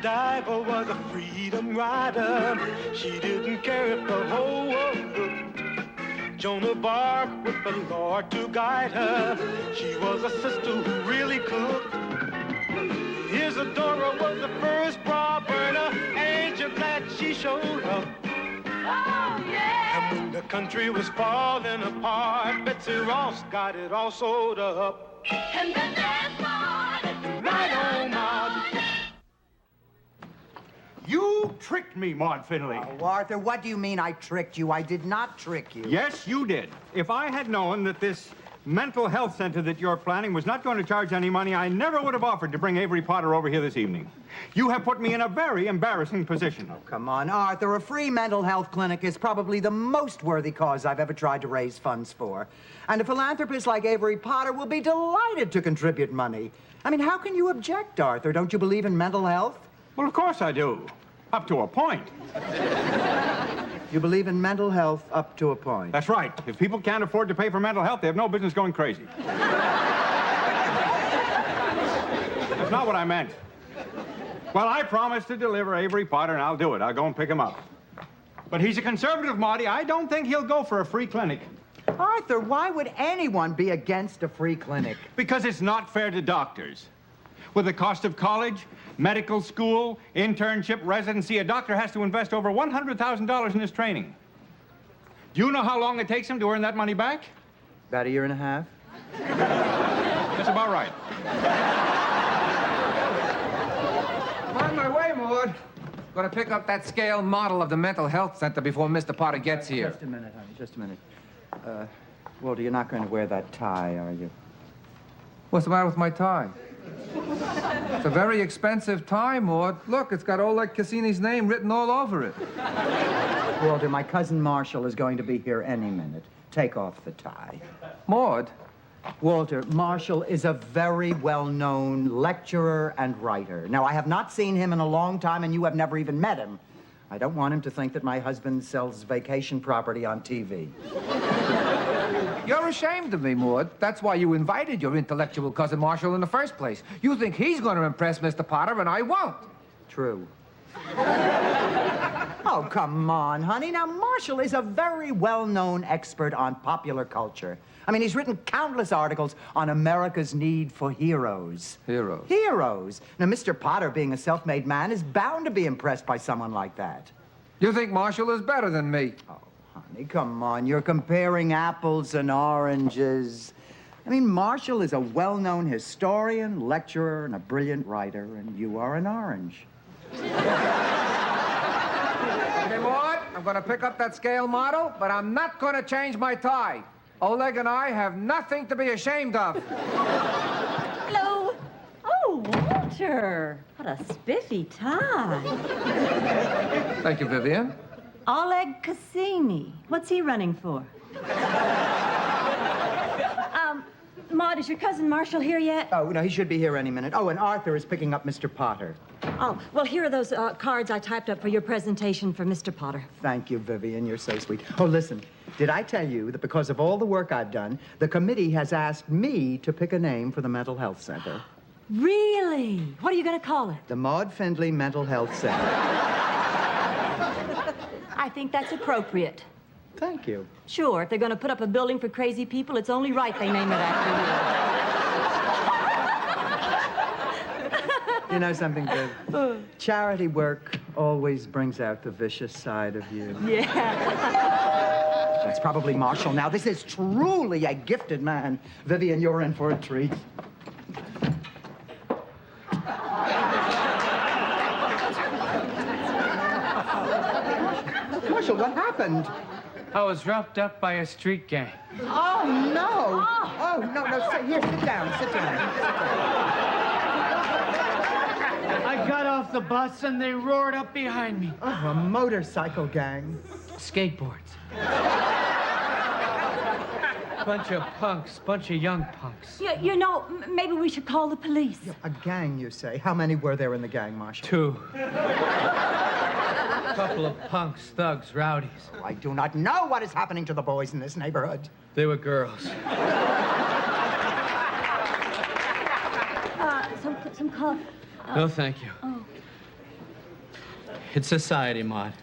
Godiva was a freedom rider. She didn't care if the whole world looked. Joan of Arc with the Lord to guide her. She was a sister who really cooked. Isadora was the first bra burner. Ain't you glad she showed up? Oh, yeah! And when the country was falling apart, Betsy Ross got it all sewed up. And then there's Maud. Right on, Maud. You tricked me, Maud Finley. Oh, Arthur, what do you mean I tricked you? I did not trick you. Yes, you did. If I had known that this mental health center that you're planning was not going to charge any money, I never would have offered to bring Avery Potter over here this evening. You have put me in a very embarrassing position. Oh, come on, Arthur. A free mental health clinic is probably the most worthy cause I've ever tried to raise funds for. And a philanthropist like Avery Potter will be delighted to contribute money. I mean, how can you object, Arthur? Don't you believe in mental health? Well, of course I do. Up to a point. You believe in mental health up to a point. That's right. If people can't afford to pay for mental health, they have no business going crazy. That's not what I meant. Well, I promised to deliver Avery Potter, and I'll do it. I'll go and pick him up. But he's a conservative, Marty. I don't think he'll go for a free clinic. Arthur, why would anyone be against a free clinic? Because it's not fair to doctors. With the cost of college, medical school, internship, residency, a doctor has to invest over $100,000 in his training. Do you know how long it takes him to earn that money back? About a year and a half. That's about right. I'm on my way, Maud. Gonna pick up that scale model of the mental health center before Mr. Potter gets here. Just a minute, honey, just a minute. Walter, you're not going to wear that tie, are you? What's the matter with my tie? It's a very expensive tie, Maud. Look, it's got Oleg Cassini's name written all over it. Walter, my cousin Marshall is going to be here any minute. Take off the tie. Maud? Walter, Marshall is a very well-known lecturer and writer. Now, I have not seen him in a long time, and you have never even met him. I don't want him to think that my husband sells vacation property on TV. You're ashamed of me, Maud. That's why you invited your intellectual cousin Marshall in the first place. You think he's going to impress Mr. Potter, and I won't. True. Oh, come on, honey. Now, Marshall is a very well-known expert on popular culture. I mean, he's written countless articles on America's need for heroes. Heroes? Heroes. Now, Mr. Potter, being a self-made man, is bound to be impressed by someone like that. You think Marshall is better than me? Oh, honey, come on. You're comparing apples and oranges. I mean, Marshall is a well-known historian, lecturer, and a brilliant writer, and you are an orange. Okay, Maud, I'm going to pick up that scale model, but I'm not going to change my tie. Oleg and I have nothing to be ashamed of. Hello. Oh, Walter. What a spiffy tie. Thank you, Vivian. Oleg Cassini. What's he running for? Maud, is your cousin Marshall here yet? Oh, no, he should be here any minute. Oh, and Arthur is picking up Mr. Potter. Oh, well, here are those cards I typed up for your presentation for Mr. Potter. Thank you, Vivian. You're so sweet. Oh, listen, did I tell you that because of all the work I've done, the committee has asked me to pick a name for the mental health center? Really? What are you going to call it? The Maud Findlay Mental Health Center. I think that's appropriate. Thank you. Sure, if they're going to put up a building for crazy people, it's only right they name it after you. You know something, Viv? Charity work always brings out the vicious side of you. Yeah. That's probably Marshall. Now, this is truly a gifted man. Vivian, you're in for a treat. Marshall, what happened? I was roughed up by a street gang. Oh, no. Oh, no. Here, sit down. I got off the bus and they roared up behind me. Oh, a motorcycle gang. Skateboards. Bunch of punks, bunch of young punks. You know, maybe we should call the police. A gang, you say? How many were there in the gang, Marshall? 2. A couple of punks, thugs, rowdies. Oh, I do not know what is happening to the boys in this neighborhood. They were girls. Some coffee. No, thank you. Oh. It's society, Maud.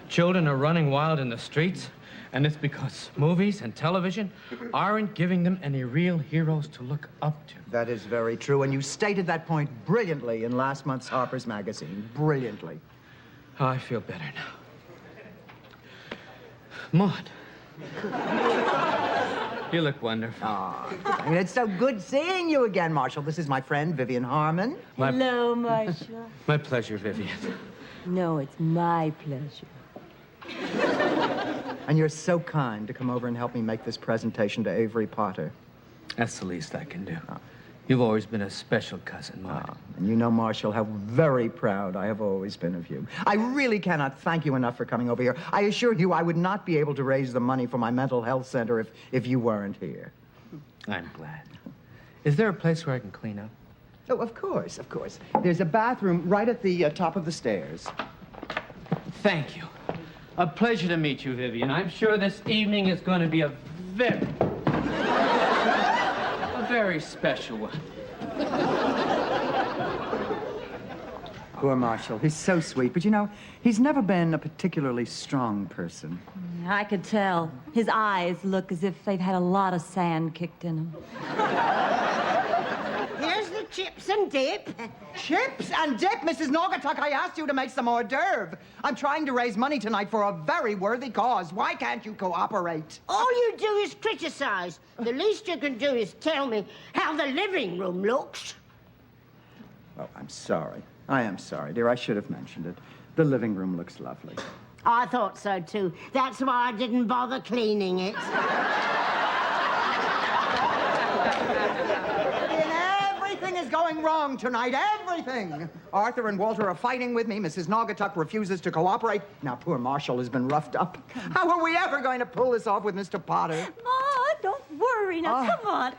Children are running wild in the streets, and it's because movies and television aren't giving them any real heroes to look up to. That is very true, and you stated that point brilliantly in last month's Harper's Magazine. Brilliantly. Oh, I feel better now. Maud. You look wonderful. Oh, it's so good seeing you again, Marshall. This is my friend, Vivian Harmon. Hello, Marshall. My pleasure, Vivian. No, it's my pleasure. And you're so kind to come over and help me make this presentation to Avery Potter. That's the least I can do. You've always been a special cousin, Maud. And you know, Marshall, how very proud I have always been of you. I really cannot thank you enough for coming over here. I assure you I would not be able to raise the money for my mental health center if you weren't here. I'm glad. Is there a place where I can clean up? Oh, of course, of course. There's a bathroom right at the top of the stairs. Thank you. A pleasure to meet you, Vivian. I'm sure this evening is going to be a very special one. Poor Marshall. He's so sweet, but you know, he's never been a particularly strong person. I could tell. His eyes look as if they've had a lot of sand kicked in them. Here's the chips and dip. Chips and dip, Mrs. Naugatuck. I asked you to make some hors d'oeuvre. I'm trying to raise money tonight for a very worthy cause. Why can't you cooperate? All you do is criticize. The least you can do is tell me how the living room looks. Oh, I'm sorry. I am sorry, dear. I should have mentioned it. The living room looks lovely. I thought so, too. That's why I didn't bother cleaning it. Everything is going wrong tonight. Everything. Arthur and Walter are fighting with me. Mrs. Naugatuck refuses to cooperate. Now, poor Marshall has been roughed up. How are we ever going to pull this off with Mr. Potter? Maud, don't worry. Now,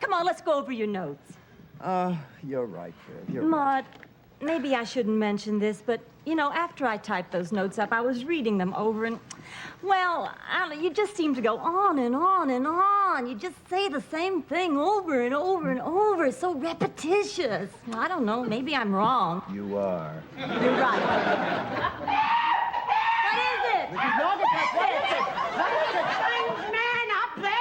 come on, let's go over your notes. You're right, Viv. You're right. Maud, maybe I shouldn't mention this, but, you know, after I typed those notes up, I was reading them over and, well, I don't know, you just seem to go on and on and on. You just say the same thing over and over and over. It's so repetitious. I don't know, maybe I'm wrong. You are. You're right. What is it? Mrs. Naugatuck, what is it? What is the strange man up there?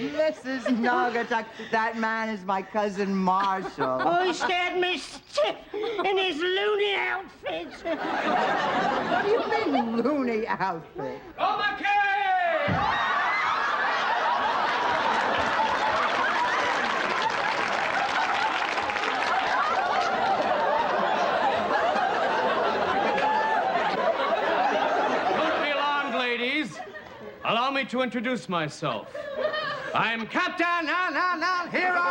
Mrs. Naugatuck, that man is my cousin Marshall. Oh, he scared me stiff in his loony outfit. What do you mean, loony outfit? Don't be alarmed, ladies. Allow me to introduce myself. I'm Captain Hero.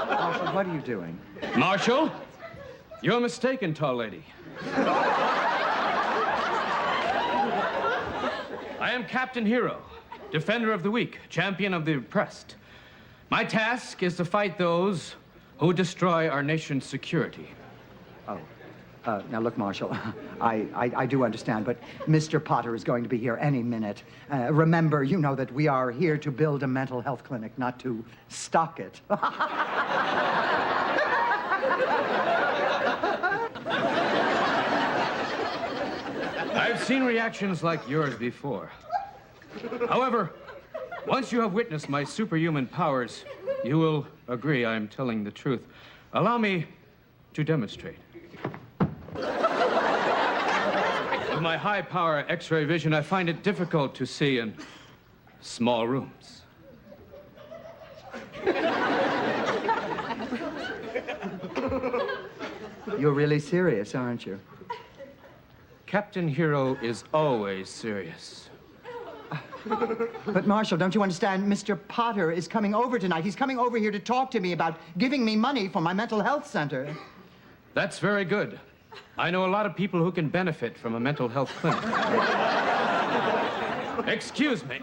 Marshall, what are you doing? Marshall, you're mistaken, tall lady. I am Captain Hero, defender of the weak, champion of the oppressed. My task is to fight those who destroy our nation's security. Oh. Now, look, Marshall, I do understand, but Mr. Potter is going to be here any minute. Remember, you know that we are here to build a mental health clinic, not to stock it. I've seen reactions like yours before. However, once you have witnessed my superhuman powers, you will agree I'm telling the truth. Allow me to demonstrate. With my high-power X-ray vision, I find it difficult to see in small rooms. You're really serious, aren't you? Captain Hero is always serious. But, Marshall, don't you understand? Mr. Potter is coming over tonight. He's coming over here to talk to me about giving me money for my mental health center. That's very good. I know a lot of people who can benefit from a mental health clinic. Excuse me.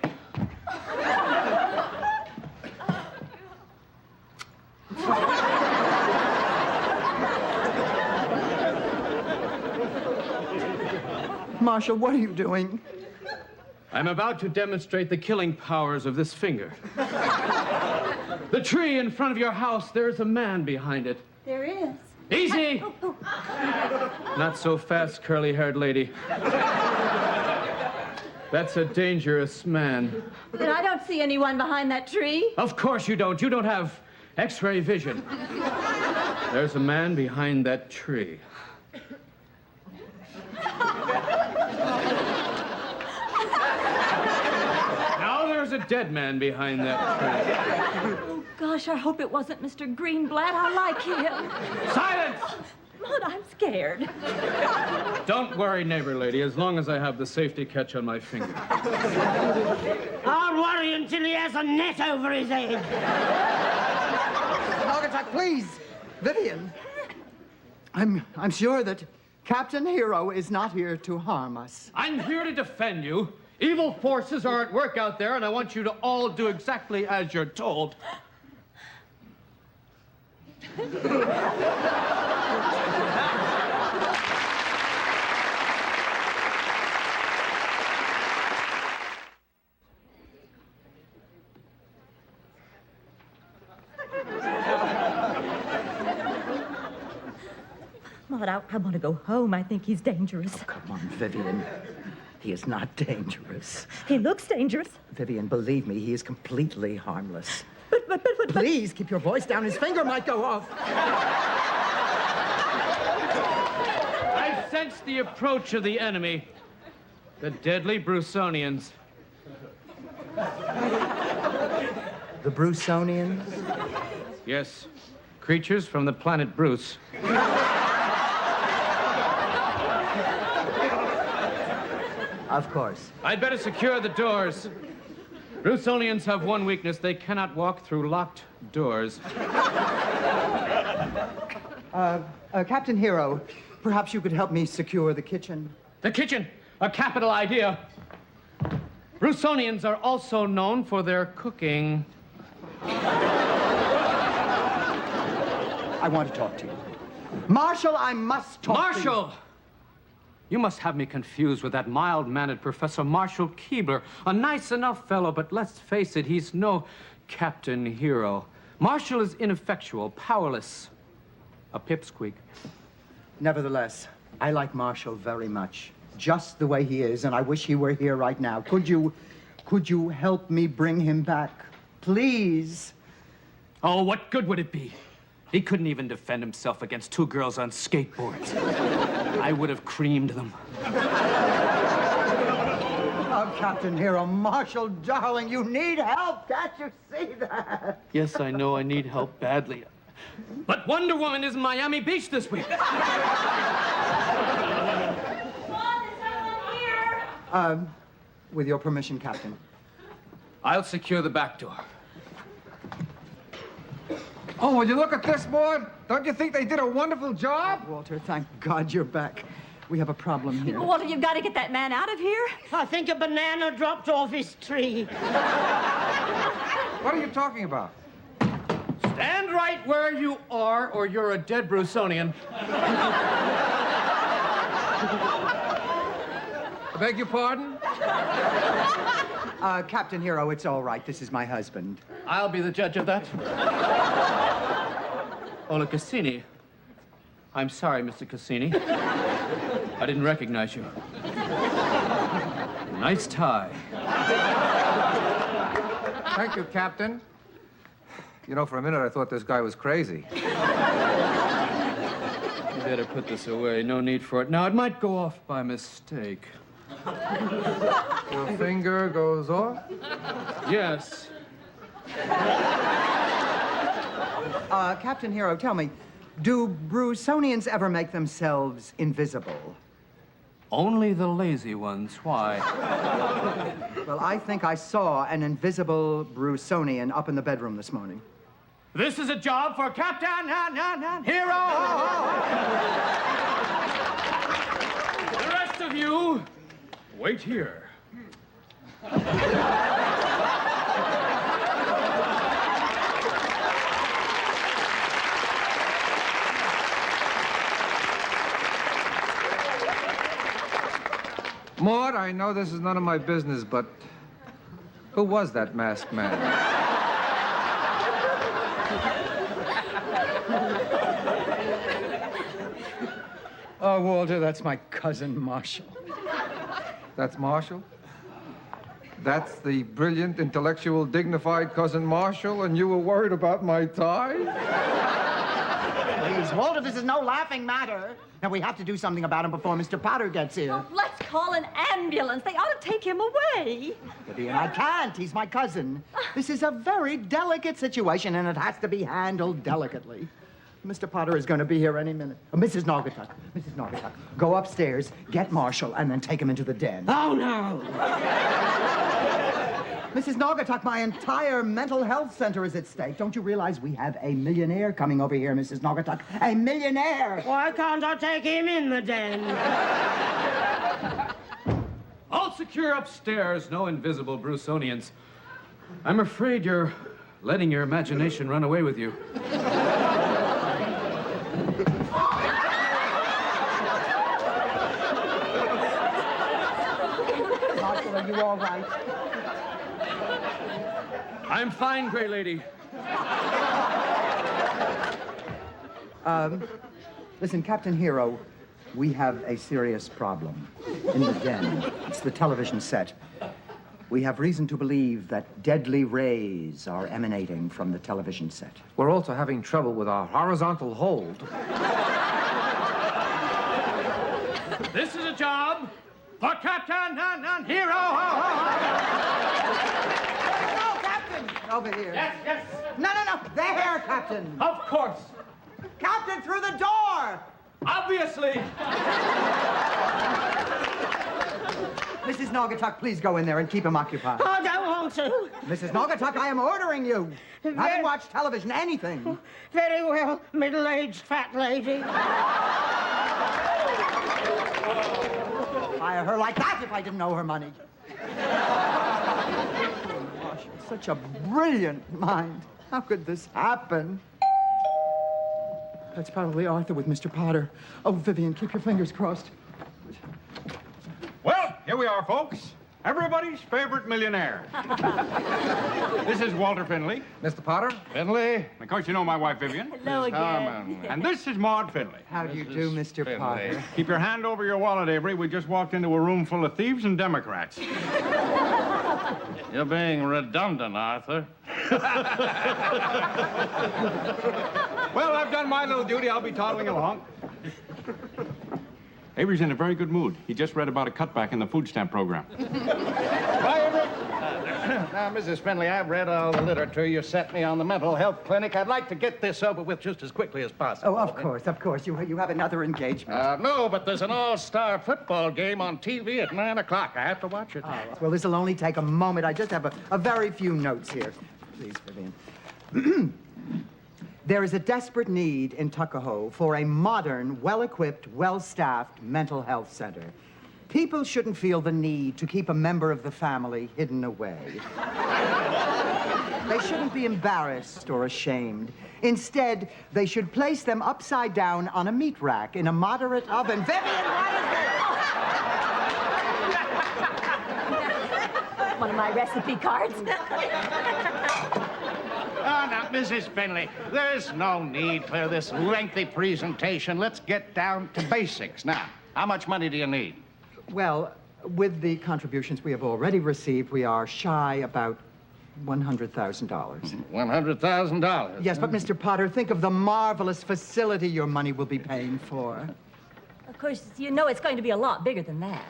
Marshal, what are you doing? I'm about to demonstrate the killing powers of this finger. The tree in front of your house, there's a man behind it. There is. Easy! Not so fast, curly-haired lady. That's a dangerous man. But I don't see anyone behind that tree. Of course you don't. You don't have X-ray vision. There's a man behind that tree. Now there's a dead man behind that tree. Oh, gosh, I hope it wasn't Mr. Greenblatt. I like him. Silence! But I'm scared. Don't worry, neighbor lady, as long as I have the safety catch on my finger. I'll worry until he has a net over his head. Naugatuck, please. Vivian. I'm sure that Captain Hero is not here to harm us. I'm here to defend you. Evil forces are at work out there, and I want you to all do exactly as you're told. Maud, I want to go home. I think he's dangerous. Oh, come on, Vivian. He is not dangerous. He looks dangerous. Vivian, believe me, he is completely harmless. But... Please, keep your voice down. His finger might go off. I sense the approach of the enemy, the deadly Brusonians. The Brusonians? Yes, creatures from the planet Bruce. Of course. I'd better secure the doors. Brusonians have one weakness. They cannot walk through locked doors. Captain Hero, perhaps you could help me secure the kitchen. The kitchen, a capital idea. Brusonians are also known for their cooking. I want to talk to you. Marshal, I must talk to you. Marshal! You must have me confused with that mild-mannered Professor Marshal Keebler. A nice enough fellow, but let's face it, he's no Captain Hero. Marshal is ineffectual, powerless, a pipsqueak. Nevertheless, I like Marshal very much. Just the way he is, and I wish he were here right now. Could you help me bring him back? Please. Oh, what good would it be? He couldn't even defend himself against two girls on skateboards. I would have creamed them. Oh, Captain Hero, Marshal, darling, you need help. Can't you see that? Yes, I know I need help badly. But Wonder Woman is in Miami Beach this week. Maud, is someone here? With your permission, Captain. I'll secure the back door. Oh, will you look at this, Maud? Don't you think they did a wonderful job? Walter, thank God you're back. We have a problem here. Walter, you've got to get that man out of here. I think a banana dropped off his tree. What are you talking about? Stand right where you are, or you're a dead Brusonian. I beg your pardon? Captain Hero, it's all right. This is my husband. I'll be the judge of that. Ola Cassini. I'm sorry, Mr. Cassini. I didn't recognize you. Nice tie. Thank you, Captain. You know, for a minute, I thought this guy was crazy. You better put this away. No need for it. Now, it might go off by mistake. Your finger goes off? Yes. Captain Hero, tell me, do Brusonians ever make themselves invisible? Only the lazy ones. Why? Well, I think I saw an invisible Brusonian up in the bedroom this morning. This is a job for Captain Hero! The rest of you, wait here. Maud, I know this is none of my business, but who was that masked man? Oh, Walter, that's my cousin, Marshall. That's Marshall? That's the brilliant, intellectual, dignified cousin Marshall, and you were worried about my tie? Please, Walter, this is no laughing matter. Now, we have to do something about him before Mr. Potter gets here. Well, let's call an ambulance. They ought to take him away. Vivian, I can't. He's my cousin. This is a very delicate situation, and it has to be handled delicately. Mr. Potter is going to be here any minute. Mrs. Naugatuck, go upstairs, get Marshall, and then take him into the den. Oh, no. Mrs. Naugatuck, my entire mental health center is at stake. Don't you realize we have a millionaire coming over here, Mrs. Naugatuck? A millionaire! Why can't I take him in the den? All secure upstairs, no invisible Bruconians. I'm afraid you're letting your imagination run away with you. Marshall, are you all right? I'm fine, Gray Lady. Listen, Captain Hero, we have a serious problem in the den. It's the television set. We have reason to believe that deadly rays are emanating from the television set. We're also having trouble with our horizontal hold. This is a job for Captain and Hero. Over here. Yes. No. There, Captain. Of course. Captain, through the door. Obviously. Mrs. Naugatuck, please go in there and keep him occupied. I don't want to. Mrs. Naugatuck, I am ordering you. I haven't watched television, anything. Very well, middle-aged fat lady. Fire her like that if I didn't owe her money. Such a brilliant mind. How could this happen? That's probably Arthur with Mr. Potter. Oh, Vivian, keep your fingers crossed. Well, here we are, folks. Everybody's favorite millionaire. This is Walter Finley. Mr. Potter? Finley. Of course, you know my wife, Vivian. Hello again. And this is Maud Finley. How do you do, Mr. Potter? Keep your hand over your wallet, Avery. We just walked into a room full of thieves and Democrats. You're being redundant, Arthur. Well, I've done my little duty. I'll be toddling along. Avery's in a very good mood. He just read about a cutback in the food stamp program. Bye, Avery. Now, Mrs. Finley, I've read all the literature you sent me on the mental health clinic. I'd like to get this over with just as quickly as possible. Oh, of course. You have another engagement. No, but there's an all-star football game on TV at 9 o'clock. I have to watch it. Well, this will only take a moment. I just have a very few notes here. Please, Vivian. There is a desperate need in Tuckahoe for a modern, well-equipped, well-staffed mental health center. People shouldn't feel the need to keep a member of the family hidden away. They shouldn't be embarrassed or ashamed. Instead, they should place them upside down on a meat rack in a moderate oven. Vivian, what is this? One of my recipe cards. Oh, now, Mrs. Finley, there's no need for this lengthy presentation. Let's get down to basics. Now, how much money do you need? Well, with the contributions we have already received, we are shy about $100,000. $100,000. Yes, but Mr. Potter, think of the marvelous facility your money will be paying for. Of course, you know it's going to be a lot bigger than that.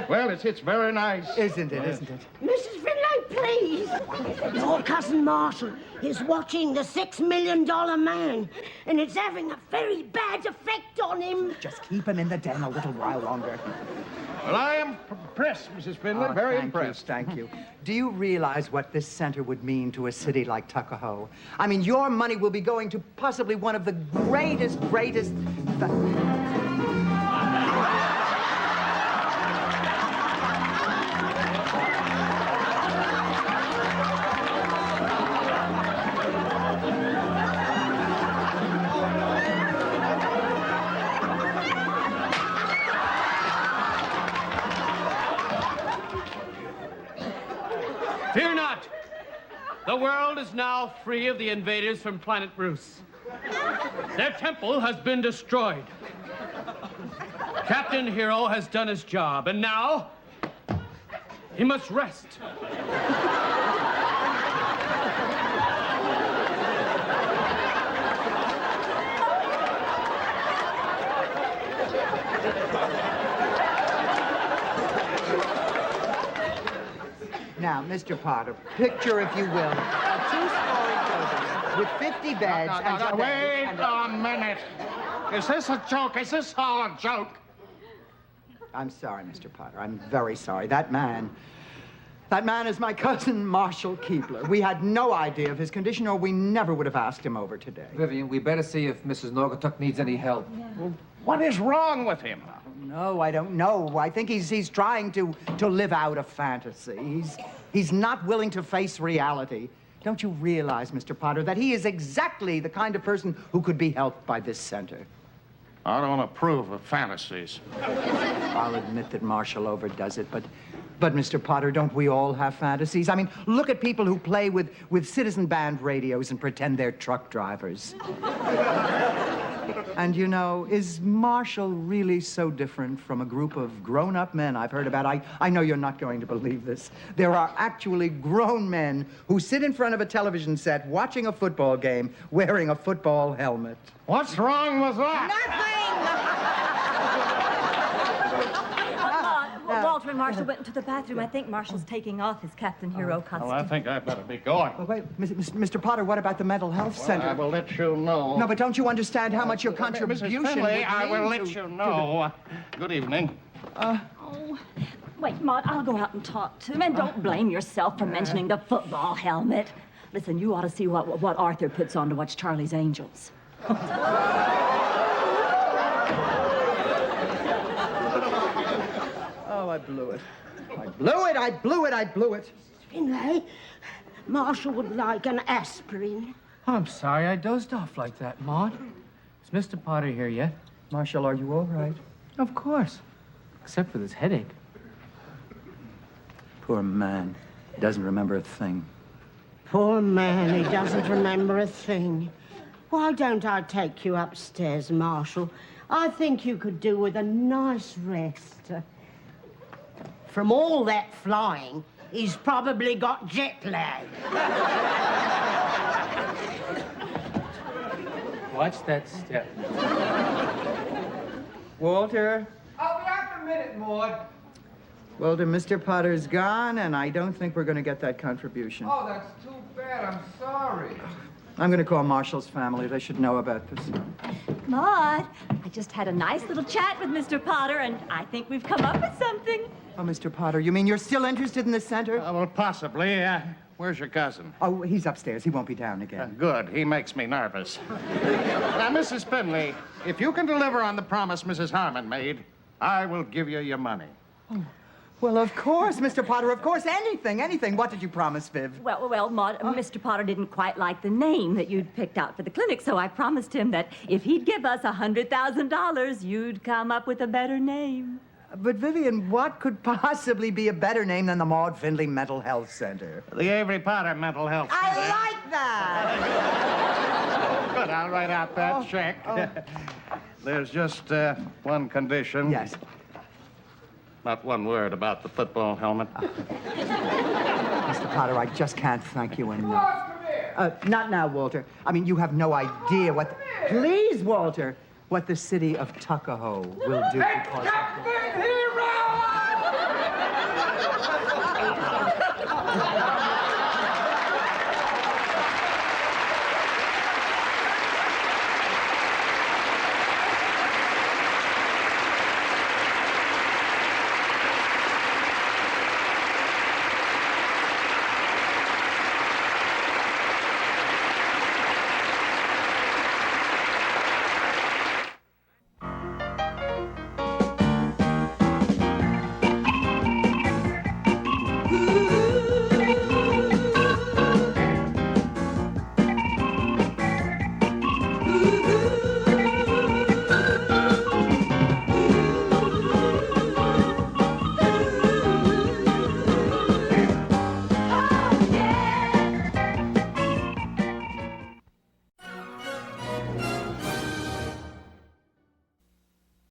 Well, it's very nice. Isn't it, isn't it? Mrs. Finlay, please. Your cousin Marshall is watching The $6 Million Man, and it's having a very bad effect on him. Just keep him in the den a little while longer. Well, I am impressed, Mrs. Finley. Very impressed. Thank you. Do you realize what this center would mean to a city like Tuckahoe? I mean, your money will be going to possibly one of the greatest... Fear not. The world is now free of the invaders from planet Bruce. Their temple has been destroyed. Captain Hero has done his job, and now he must rest. Now, Mr. Potter, picture, if you will, a two-story building with 50 beds and... Wait a minute. Is this a joke? Is this all a joke? I'm sorry, Mr. Potter. I'm very sorry. That man is my cousin, Marshall Keebler. We had no idea of his condition, or we never would have asked him over today. Vivian, we better see if Mrs. Naugatuck needs any help. Well, what is wrong with him? No, I don't know. I think he's trying to live out a fantasy. He's not willing to face reality. Don't you realize, Mr. Potter, that he is exactly the kind of person who could be helped by this center? I don't approve of fantasies. I'll admit that Marshall overdoes it, but Mr. Potter, don't we all have fantasies? I mean, look at people who play with citizen band radios and pretend they're truck drivers. And you know, is Marshall really so different from a group of grown-up men I've heard about? I know you're not going to believe this. There are actually grown men who sit in front of a television set watching a football game wearing a football helmet. What's wrong with that? Walter and Marshall went into the bathroom. I think Marshall's taking off his Captain Hero costume. Well, I think I better be going. Well, wait, Mr. Potter, what about the mental health center? I will let you know. No, but don't you understand how much your contribution Mrs. Finley, I will would let mean you know. Good evening. Oh, wait, Maud, I'll go out and talk to him. And don't blame yourself for mentioning the football helmet. Listen, you ought to see what Arthur puts on to watch Charlie's Angels. Oh, I blew it. I blew it. Finlay, Marshall would like an aspirin. I'm sorry I dozed off like that, Maud. Is Mr. Potter here yet? Marshall, are you all right? Of course. Except for this headache. Poor man. He doesn't remember a thing. Poor man, he doesn't remember a thing. Why don't I take you upstairs, Marshall? I think you could do with a nice rest. From all that flying, he's probably got jet lag. Watch that step. Walter? I'll be out in a minute, Maud. Walter, Mr. Potter's gone, and I don't think we're going to get that contribution. Oh, that's too bad. I'm sorry. I'm going to call Marshall's family. They should know about this. Maud, I just had a nice little chat with Mr. Potter, and I think we've come up with something. Oh, Mr. Potter, you mean you're still interested in the center? Well, possibly. Where's your cousin? Oh, he's upstairs. He won't be down again. Good. He makes me nervous. Now, Mrs. Finley, if you can deliver on the promise Mrs. Harmon made, I will give you your money. Oh. Well, of course, Mr. Potter, of course. Anything. What did you promise, Viv? Well, Maud, Mr. Potter didn't quite like the name that you'd picked out for the clinic, so I promised him that if he'd give us $100,000, you'd come up with a better name. But, Vivian, what could possibly be a better name than the Maud Findlay Mental Health Center? The Avery Potter Mental Health Center. I like that! Good, I'll write out that check. There's just one condition. Yes. Not one word about the football helmet. Mr. Potter, I just can't thank you enough. Maud, come here. Not now, Walter. I mean, you have no idea what... Please, Walter, what the city of Tuckahoe will do because... Captain Hero! Ooh.